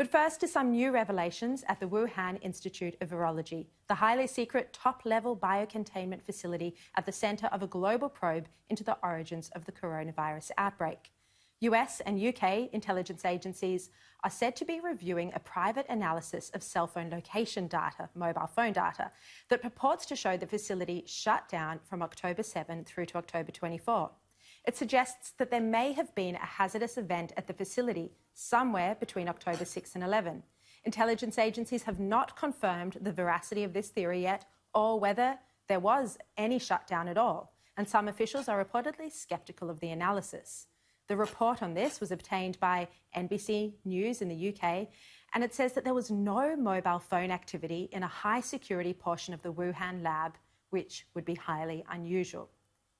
But first to some new revelations at the Wuhan Institute of Virology, the highly secret top-level biocontainment facility at the centre of a global probe into the origins of the coronavirus outbreak. US and UK intelligence agencies are said to be reviewing a private analysis of cell phone location data, mobile phone data, that purports to show the facility shut down from October 7 through to October 24. It suggests that there may have been a hazardous event at the facility somewhere between October 6 and 11. Intelligence agencies have not confirmed the veracity of this theory yet, or whether there was any shutdown at all, and some officials are reportedly sceptical of the analysis. The report on this was obtained by NBC News in the UK, and it says that there was no mobile phone activity in a high-security portion of the Wuhan lab, which would be highly unusual.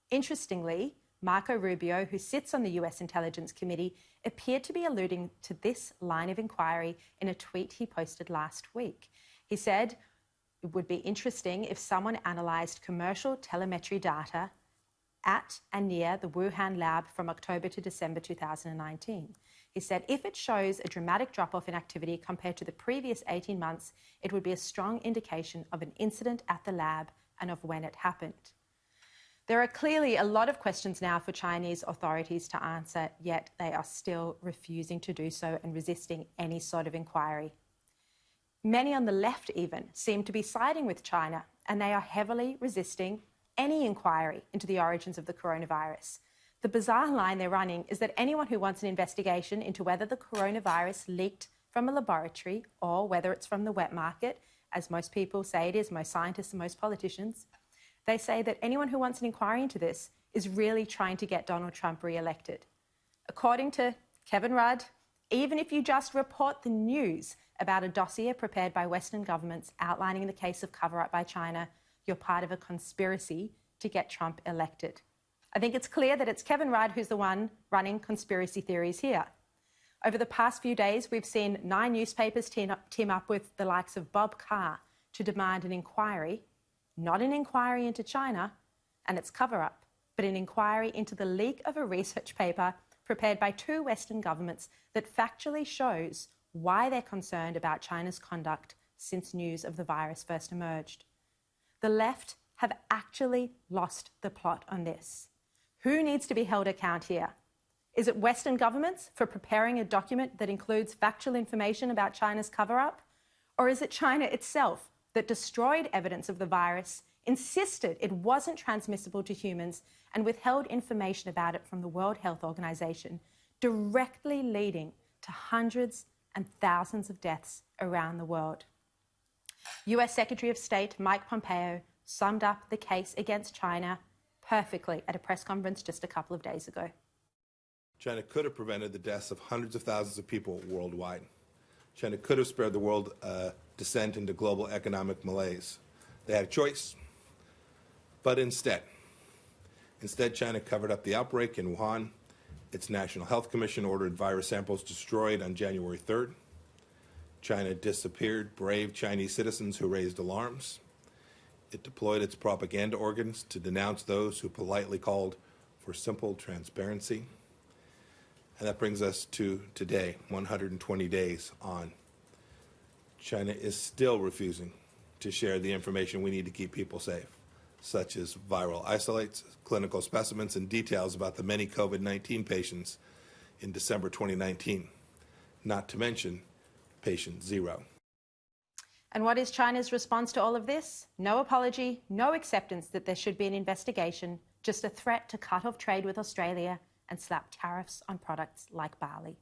Interestingly, Marco Rubio, who sits on the US Intelligence Committee, appeared to be alluding to this line of inquiry in a tweet he posted last week. He said it would be interesting if someone analysed commercial telemetry data at and near the Wuhan lab from October to December 2019. He said if it shows a dramatic drop-off in activity compared to the previous 18 months, it would be a strong indication of an incident at the lab and of when it happened. There are clearly a lot of questions now for Chinese authorities to answer, yet they are still refusing to do so and resisting any sort of inquiry. Many on the left even seem to be siding with China, and they are heavily resisting any inquiry into the origins of the coronavirus. The bizarre line they're running is that anyone who wants an investigation into whether the coronavirus leaked from a laboratory or whether it's from the wet market, as most people say it is, most scientists and most politicians, they say that anyone who wants an inquiry into this is really trying to get Donald Trump re-elected. According to Kevin Rudd, even if you just report the news about a dossier prepared by Western governments outlining the case of cover-up by China, you're part of a conspiracy to get Trump elected. I think it's clear that it's Kevin Rudd who's the one running conspiracy theories here. Over the past few days, we've seen 9 newspapers team up with the likes of Bob Carr to demand an inquiry, not an inquiry into China and its cover-up, but an inquiry into the leak of a research paper prepared by 2 Western governments that factually shows why they're concerned about China's conduct since news of the virus first emerged. The left have actually lost the plot on this. Who needs to be held account here? Is it Western governments for preparing a document that includes factual information about China's cover-up? Or is it China itself that destroyed evidence of the virus, insisted it wasn't transmissible to humans, and withheld information about it from the World Health Organization, directly leading to hundreds and thousands of deaths around the world? US Secretary of State Mike Pompeo summed up the case against China perfectly at a press conference just a couple of days ago. China could have prevented the deaths of hundreds of thousands of people worldwide. China could have spared the world a descent into global economic malaise. They had a choice, but instead China covered up the outbreak in Wuhan. Its National Health Commission ordered virus samples destroyed on January 3rd. China disappeared brave Chinese citizens who raised alarms. It deployed its propaganda organs to denounce those who politely called for simple transparency. And that brings us to today, 120 days on. China is still refusing to share the information we need to keep people safe, such as viral isolates, clinical specimens, and details about the many COVID-19 patients in December 2019, not to mention patient 0. And what is China's response to all of this? No apology, no acceptance that there should be an investigation, just a threat to cut off trade with Australia and slap tariffs on products like barley.